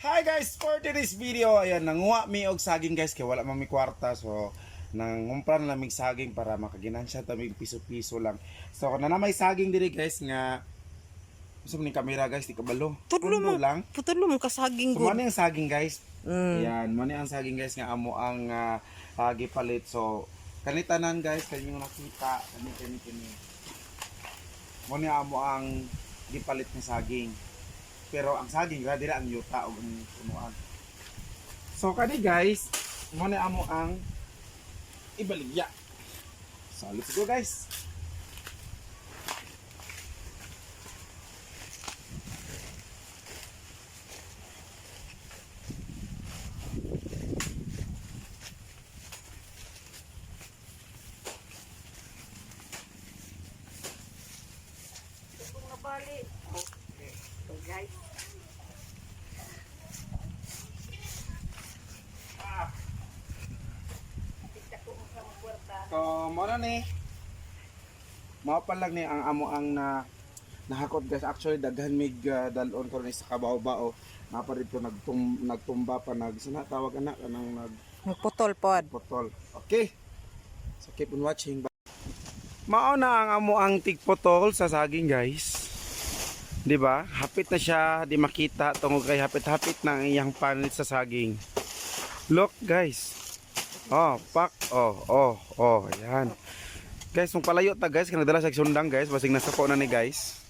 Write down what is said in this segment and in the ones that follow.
Hi guys, for today's video, ayan, nanguha mi og saging guys, kaya wala man mi kwarta. So, nangumpra na lamig saging para makaginansya tamig piso-piso lang. So, kung na may saging diri guys nga, gusto mo ni kamera guys, di kabalo. Pundo lang. Putulong mo kasaging So, ano yung saging guys? Mm. Ayan, ano yung saging guys nga amo ang gipalit. So, kanitanan guys, kanyang nakita, kani. Ano yung amo ang gipalit ng saging. Pero ang saging dira ang yuta o ang punuan. So kani guys, mo na amo ang ibaligya. So let's go guys. Guys. So mo na ni. Mao pa lang ni ang amo ang nahakot guys. Actually daghan mig dalon ko ni sa kabaw-bao. Napa dito nagtumba pa tawag anak kanang Nagputol pod. putol. Okay. So keep on watching. Mao na ang amo ang tigputol sa saging guys. 'Di ba? Hapit na siya, di makita tungod kay hapit-hapit na ang iyang panit sa saging. Look guys. Oh, pak. Oh, ayan. Guys, kung palayo ta guys, kanadala sa sundang guys, basig nasako na ni guys.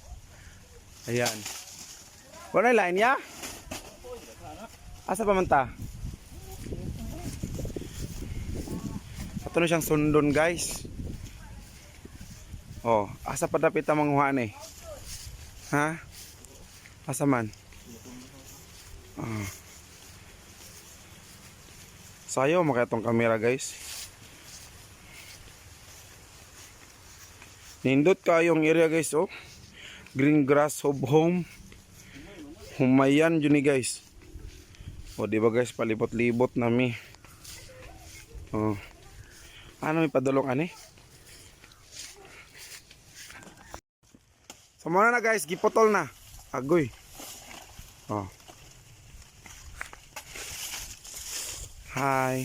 Ayan. Wala na line ya? Asa pa man ta? Ato na siyang sundon guys. Oh, asa pa dapat ta manguha ni? Ha? Asa man? Sayo makaya tong kamera guys. Nindot kayong area guys oh. Green grass of home. Humayan jud ni guys. O di ba guys, palibot-libot nami. Oh. Ano may padulong ani? So muna na guys, gipotol na. Agoy. Oh. Hi.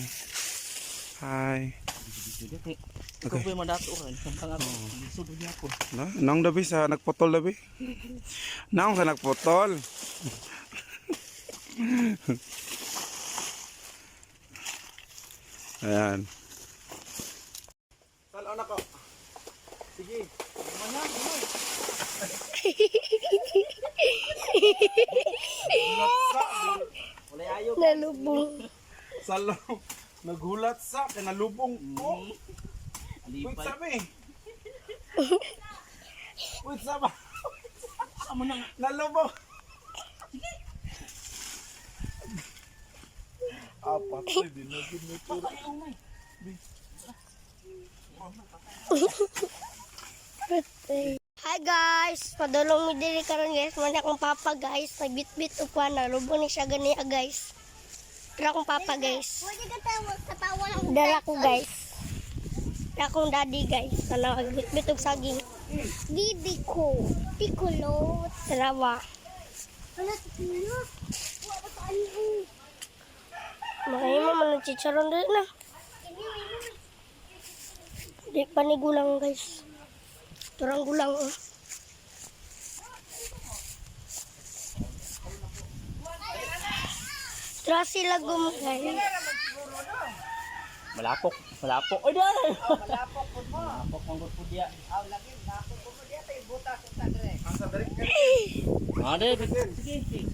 Ikaw ba yung madato rin? Sampang ako. Lisod niya ako. Nang dabi sa nagpotol dabi. Naong sa nagpotol. Ayan. Salaw na ko. Sige. Nalubong. Salaw. Naghulat sa kanalubong ko. Wait sabi. Wait sabi. Amo nang Nalubong. Apat na din na ginuturo. Hi guys, padulong mi diri karon guys, man akong papa guys, nagbitbit upan na lubong ni siya ganiya guys. Dara akong papa guys. Dara ko guys. Dara akong daddy guys, sana nagbitbit og saging. Bibi ko, pikulot, sarawa. Ano tino? Wa ba ta ano? Mahimo man chicharon din na. Di pa ni gulang guys. Turang gulang oh. Tara sila guys. malapok. Oy dai. Malapok pud mo. Malapok mong pud dia. Aw lagi napod ko diya tay buta sa tagre. Asa diri? Ade, sige.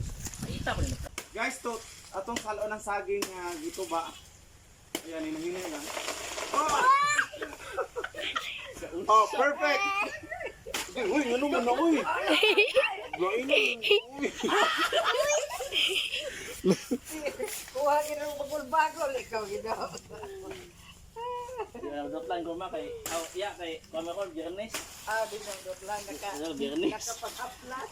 Ita pa rin. Guys, to atong salo ng saging gito ba? Ayan, hinahina lang. Oh, perfect. Uy, ano man na uy. Lain na. Kuha gid og bagol ikaw gid. Dot lang ko ma kay kay kamera ko Biyernes. Ah, di nang dot lang Biyernes. nakapag-upload.